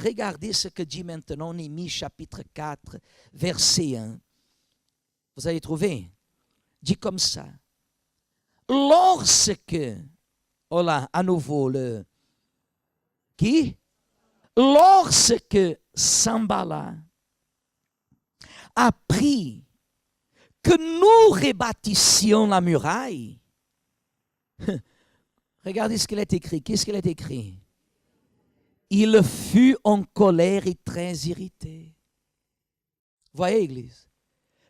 Regardez ce que dit maintenant Néhémie chapitre 4, verset 1. Vous allez trouver? Dit comme ça. Lorsque, oh là, à nouveau le... Qui? Lorsque Sanballat apprit que nous rebâtissions la muraille, regardez ce qu'il est écrit. Qu'est-ce qu'il est écrit? Il fut en colère et très irrité. Voyez, Église,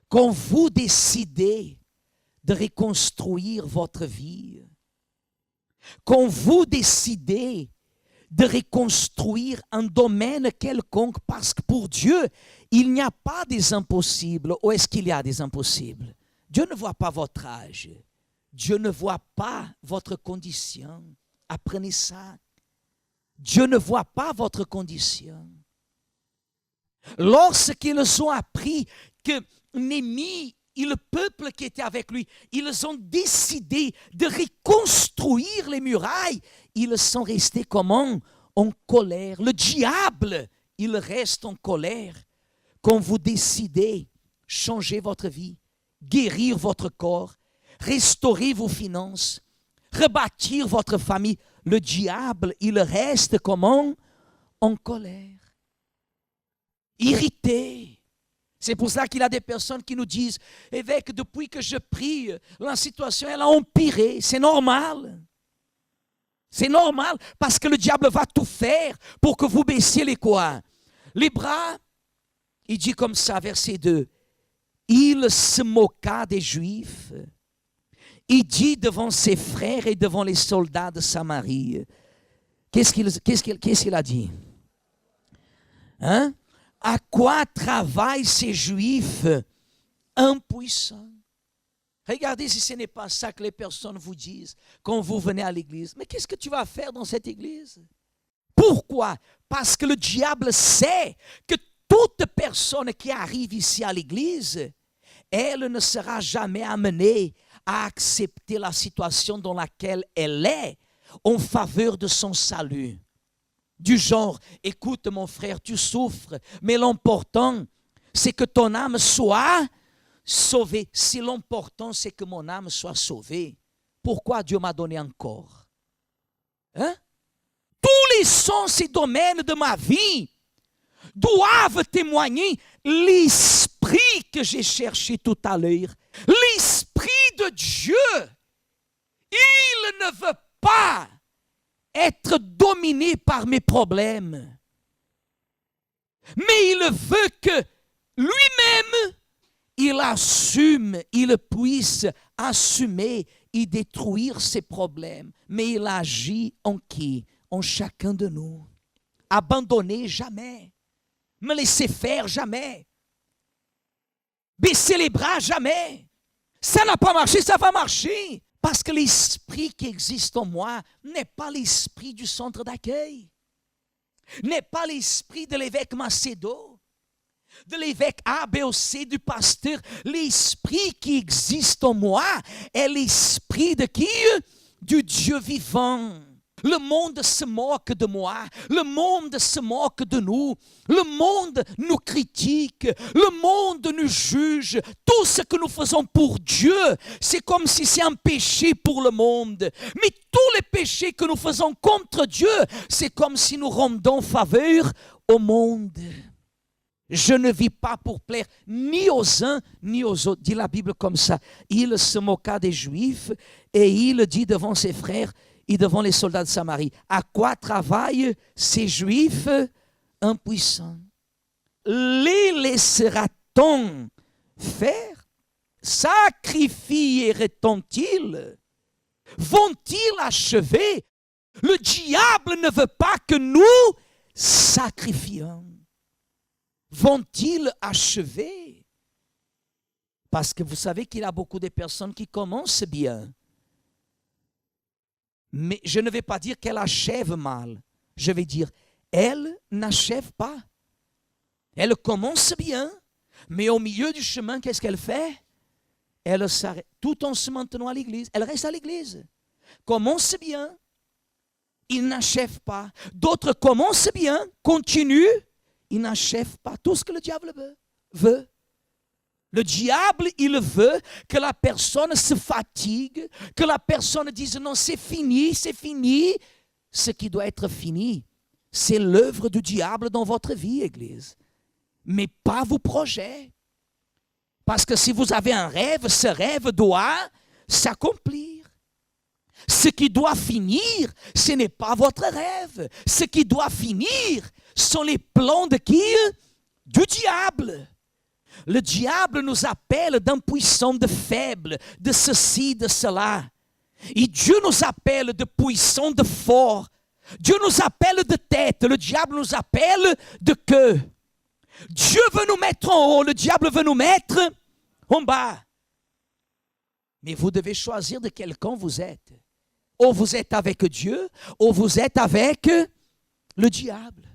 quand vous décidez de reconstruire votre vie, quand vous décidez de reconstruire un domaine quelconque, parce que pour Dieu, il n'y a pas des impossibles. Ou est-ce qu'il y a des impossibles? Dieu ne voit pas votre âge. Dieu ne voit pas votre condition. Apprenez ça. Dieu ne voit pas votre condition. Lorsqu'ils ont appris que Néhémie et le peuple qui était avec lui, ils ont décidé de reconstruire les murailles, ils sont restés comment? En colère. Le diable, il reste en colère quand vous décidez de changer votre vie, guérir votre corps, restaurer vos finances, rebâtir votre famille. Le diable, il reste comment? En colère, irrité. C'est pour ça qu'il y a des personnes qui nous disent, évêque, depuis que je prie, la situation elle a empiré. C'est normal. C'est normal parce que le diable va tout faire pour que vous baissiez les quoi? Les bras. Il dit comme ça, verset 2. Il se moqua des Juifs. Il dit devant ses frères et devant les soldats de Samarie. Qu'est-ce qu'il a dit? Hein? À quoi travaillent ces Juifs impuissants? Regardez si ce n'est pas ça que les personnes vous disent quand vous venez à l'église. Mais qu'est-ce que tu vas faire dans cette église? Pourquoi? Parce que le diable sait que toute personne qui arrive ici à l'église, elle ne sera jamais amenée à accepter la situation dans laquelle elle est en faveur de son salut. Du genre, écoute mon frère, tu souffres, mais l'important, c'est que ton âme soit sauvée. Si l'important, c'est que mon âme soit sauvée, pourquoi Dieu m'a donné un corps? Hein? Tous les sens et domaines de ma vie doivent témoigner l'esprit que j'ai cherché tout à l'heure. L'esprit de Dieu, il ne veut pas être dominé par mes problèmes. Mais il veut que lui-même, il assume, il puisse assumer et détruire ses problèmes. Mais il agit en qui? En chacun de nous. Abandonner jamais. Me laisser faire jamais. Baisser les bras jamais. Ça n'a pas marché, ça va marcher. Parce que l'esprit qui existe en moi n'est pas l'esprit du centre d'accueil. N'est pas l'esprit de l'évêque Macedo, de l'évêque A, B ou C, du pasteur. L'esprit qui existe en moi est l'esprit de qui? Du Dieu vivant. Le monde se moque de moi, le monde se moque de nous, le monde nous critique, le monde nous juge. Tout ce que nous faisons pour Dieu, c'est comme si c'est un péché pour le monde. Mais tous les péchés que nous faisons contre Dieu, c'est comme si nous rendons faveur au monde. Je ne vis pas pour plaire ni aux uns ni aux autres. Dit la Bible comme ça. Il se moqua des Juifs et il dit devant ses frères et devant les soldats de Samarie, à quoi travaillent ces Juifs impuissants? Les laissera-t-on faire? Sacrifieront-ils? Vont-ils achever? Le diable ne veut pas que nous sacrifions. Vont-ils achever? Parce que vous savez qu'il y a beaucoup de personnes qui commencent bien. Mais je ne vais pas dire qu'elle achève mal. Je vais dire, elle n'achève pas. Elle commence bien, mais au milieu du chemin, qu'est-ce qu'elle fait? Elle s'arrête, tout en se maintenant à l'église. Elle reste à l'église. Commence bien, ils n'achèvent pas. D'autres commencent bien, continuent, ils n'achèvent pas tout ce que le diable veut. Le diable, il veut que la personne se fatigue, que la personne dise non, c'est fini, c'est fini. Ce qui doit être fini, c'est l'œuvre du diable dans votre vie, Église, mais pas vos projets. Parce que si vous avez un rêve, ce rêve doit s'accomplir. Ce qui doit finir, ce n'est pas votre rêve. Ce qui doit finir sont les plans de qui? Du diable. Le diable nous appelle d'impuissants, de faibles, de ceci, de cela. Et Dieu nous appelle de puissants, de forts. Dieu nous appelle de tête, le diable nous appelle de queue. Dieu veut nous mettre en haut, le diable veut nous mettre en bas. Mais vous devez choisir de quel camp vous êtes. Ou vous êtes avec Dieu, ou vous êtes avec le diable.